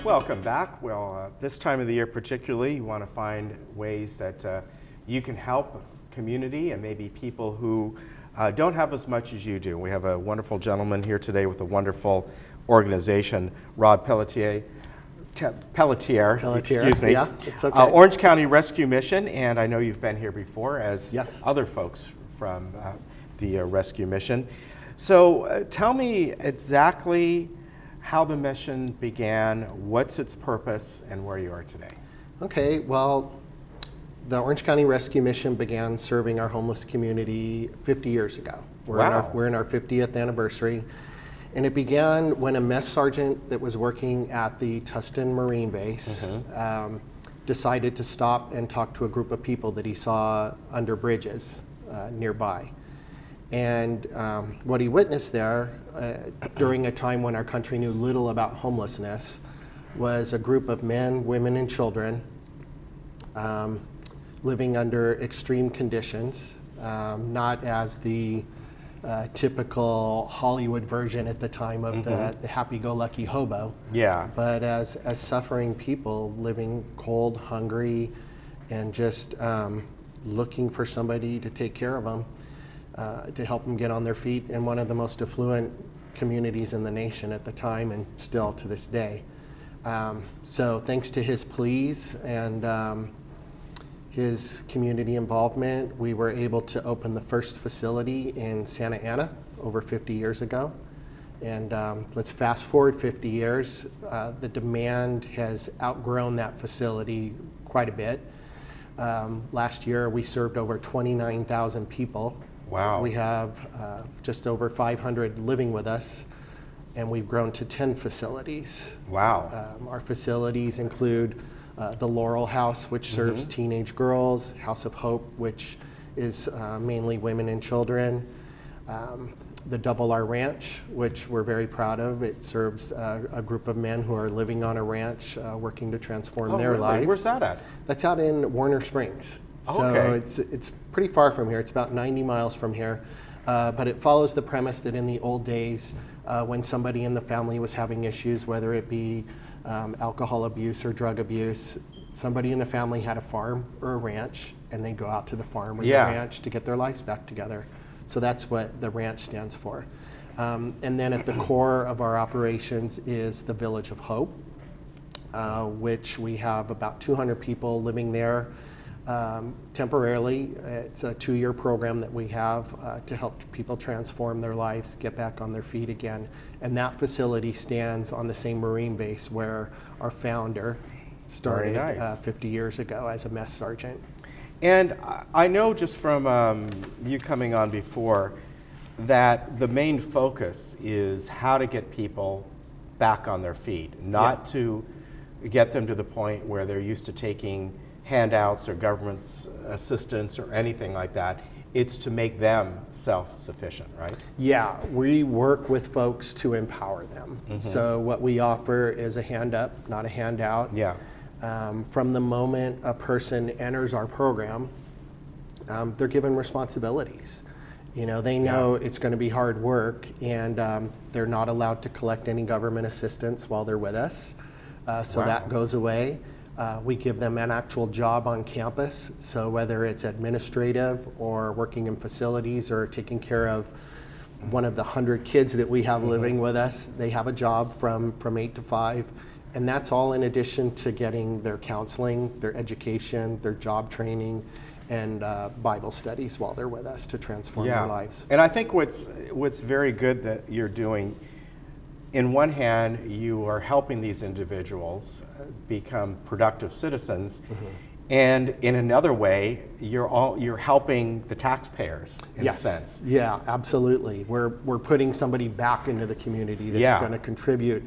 Welcome back. Well, this time of the year particularly, you want to find ways that you can help community and maybe people who don't have as much as you do. We have a wonderful gentleman here today with a wonderful organization, Rod Pelletier, excuse me. Yeah, it's okay. Orange County Rescue Mission, and I know you've been here before as Yes. other folks from the rescue mission. So tell me exactly how the mission began, what's its purpose, and where you are today. Okay, well, the Orange County Rescue Mission began serving our homeless community 50 years ago. Wow. We're in our 50th anniversary. And it began when a mess sergeant that was working at the Tustin Marine Base decided to stop and talk to a group of people that he saw under bridges nearby. And what he witnessed there during a time when our country knew little about homelessness was a group of men, women, and children living under extreme conditions, not as the typical Hollywood version at the time of the happy-go-lucky hobo, Yeah. but as suffering people living cold, hungry, and just looking for somebody to take care of them, to help them get on their feet in one of the most affluent communities in the nation at the time and still to this day. So thanks to his pleas and his community involvement, we were able to open the first facility in Santa Ana over 50 years ago. And let's fast forward 50 years. The demand has outgrown that facility quite a bit. Last year, we served over 29,000 people. Wow. We have just over 500 living with us, and we've grown to 10 facilities. Wow. Our facilities include the Laurel House, which serves teenage girls, House of Hope, which is mainly women and children, the Double R Ranch, which we're very proud of. It serves a group of men who are living on a ranch, working to transform their really? lives. Where's that at? That's out in Warner Springs. Oh, So okay. it's pretty far from here. It's about 90 miles from here. But it follows the premise that in the old days, when somebody in the family was having issues, whether it be alcohol abuse or drug abuse, somebody in the family had a farm or a ranch, and they'd go out to the farm or the ranch to get their lives back together. So that's what the ranch stands for. And then at the core of our operations is the Village of Hope, which we have about 200 people living there temporarily. It's a 2-year program that we have to help people transform their lives, get back on their feet again. And that facility stands on the same Marine base where our founder started Very nice. 50 years ago as a mess sergeant. And I know just from you coming on before that the main focus is how to get people back on their feet, not to get them to the point where they're used to taking handouts or government assistance or anything like that. It's to make them self-sufficient, right? Yeah, we work with folks to empower them. So what we offer is a hand up, not a handout. Yeah. From the moment a person enters our program, they're given responsibilities. You know, they know it's going to be hard work, and they're not allowed to collect any government assistance while they're with us. So that goes away. We give them an actual job on campus. So whether it's administrative or working in facilities or taking care of one of the 100 kids that we have living with us, they have a job from 8 to 5. And that's all in addition to getting their counseling, their education, their job training, and Bible studies while they're with us to transform their lives. And I think what's very good that you're doing, in one hand, you are helping these individuals become productive citizens, and in another way, you're helping the taxpayers in a sense. Yeah, absolutely. We're putting somebody back into the community that's going to contribute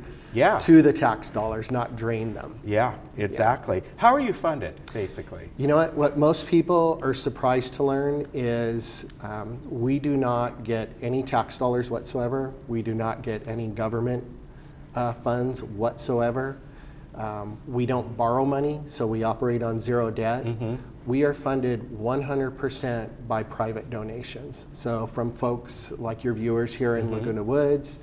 to the tax dollars, not drain them. Yeah, exactly. How are you funded, basically? You know what most people are surprised to learn is we do not get any tax dollars whatsoever. We do not get any government funds whatsoever. We don't borrow money, so we operate on zero debt. We are funded 100% by private donations. So from folks like your viewers here in Laguna Woods,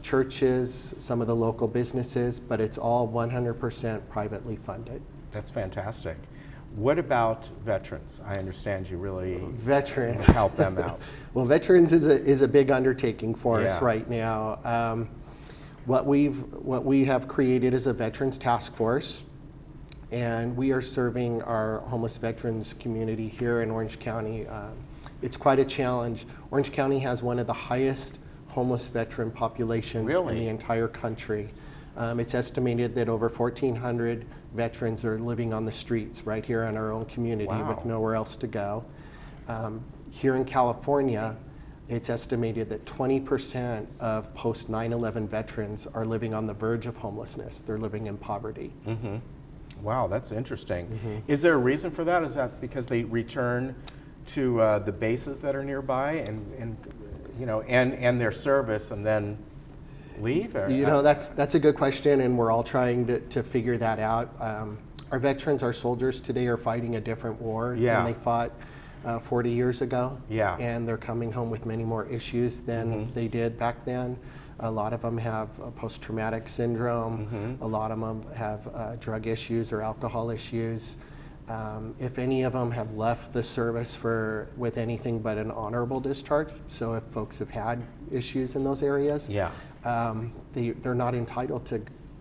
churches, some of the local businesses, but it's all 100% privately funded. That's fantastic. What about veterans? I understand you really Veterans. help them out. Well, veterans is a big undertaking for us Yeah. right now. What we have created is a veterans task force, and we are serving our homeless veterans community here in Orange County. It's quite a challenge. Orange County has one of the highest homeless veteran populations in Really? the entire country. It's estimated that over 1,400 veterans are living on the streets right here in our own community Wow. with nowhere else to go. Here in California, it's estimated that 20% of post 9/11 veterans are living on the verge of homelessness. They're living in poverty. Wow, that's interesting. Mm-hmm. Is there a reason for that? Is that because they return to the bases that are nearby and you know, and their service and then leave? Or, You know, that's a good question, and we're all trying to figure that out. Our veterans, our soldiers today are fighting a different war Yeah. than they fought 40 years ago. Yeah. And they're coming home with many more issues than they did back then. A lot of them have post-traumatic syndrome. A lot of them have drug issues or alcohol issues. If any of them have left the service with anything but an honorable discharge, so if folks have had issues in those areas, Yeah. they're not entitled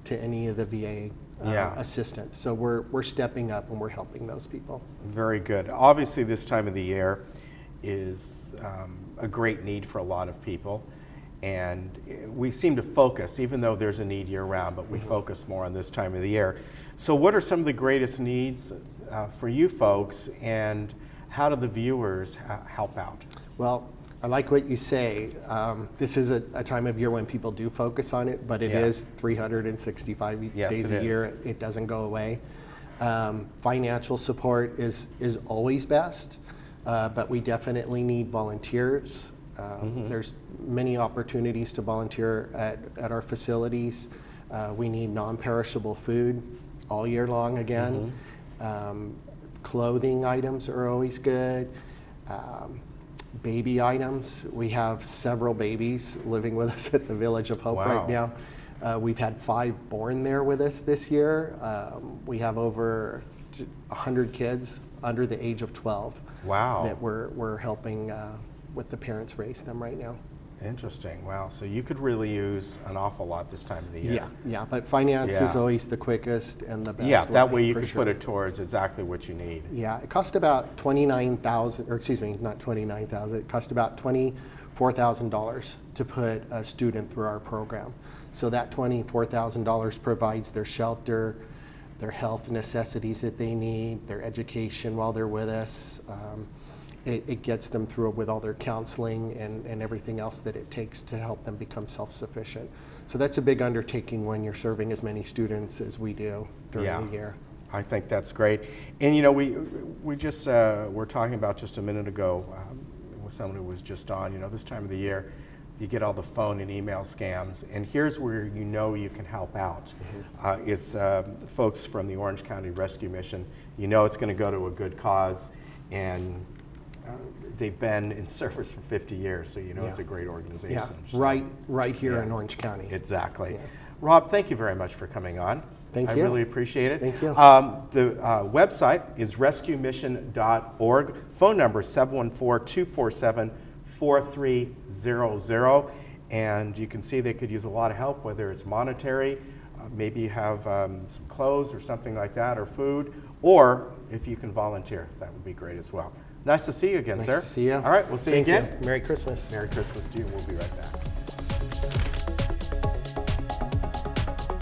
to any of the VA Yeah. assistance. So we're stepping up and we're helping those people. Very good. Obviously, this time of the year is a great need for a lot of people. And we seem to focus, even though there's a need year-round, but we focus more on this time of the year. So what are some of the greatest needs for you folks, and how do the viewers help out? Well, I like what you say. This is a time of year when people do focus on it, but it Yeah. is 365 Yes, days it a is. year. It doesn't go away. Financial support is always best, but we definitely need volunteers. There's many opportunities to volunteer at our facilities. We need non-perishable food all year long again. Clothing items are always good. Baby items. We have several babies living with us at the Village of Hope Wow. right now. We've had 5 born there with us this year. We have over 100 kids under the age of 12 Wow. that we're helping with the parents raise them right now. Interesting. Wow. So you could really use an awful lot this time of the year. Yeah, but finance is Yeah. always the quickest and the best. Yeah, that way you for could sure. put it towards exactly what you need. Yeah, it cost about $29,000, or excuse me, not $29,000. It cost about $24,000 to put a student through our program. So that $24,000 provides their shelter, their health necessities that they need, their education while they're with us. It gets them through with all their counseling and everything else that it takes to help them become self-sufficient. So that's a big undertaking when you're serving as many students as we do during Yeah. the year. I think that's great. And you know, we just were talking about just a minute ago with someone who was just on, you know, this time of the year, you get all the phone and email scams, and here's where you know you can help out. It's folks from the Orange County Rescue Mission. You know it's going to go to a good cause, and they've been in service for 50 years, so you know it's a great organization. Yeah, So- right here Yeah. in Orange County. Exactly. Yeah. Rob, thank you very much for coming on. Thank I you. really appreciate it. Thank you. The website is rescuemission.org. Phone number is 714-247-4300. And you can see they could use a lot of help, whether it's monetary, maybe you have some clothes or something like that, or food, or if you can volunteer, that would be great as well. Nice to see you again, Nice sir. to see you. All right, we'll see Thank you again. Merry Christmas. Merry Christmas to you. We'll be right back.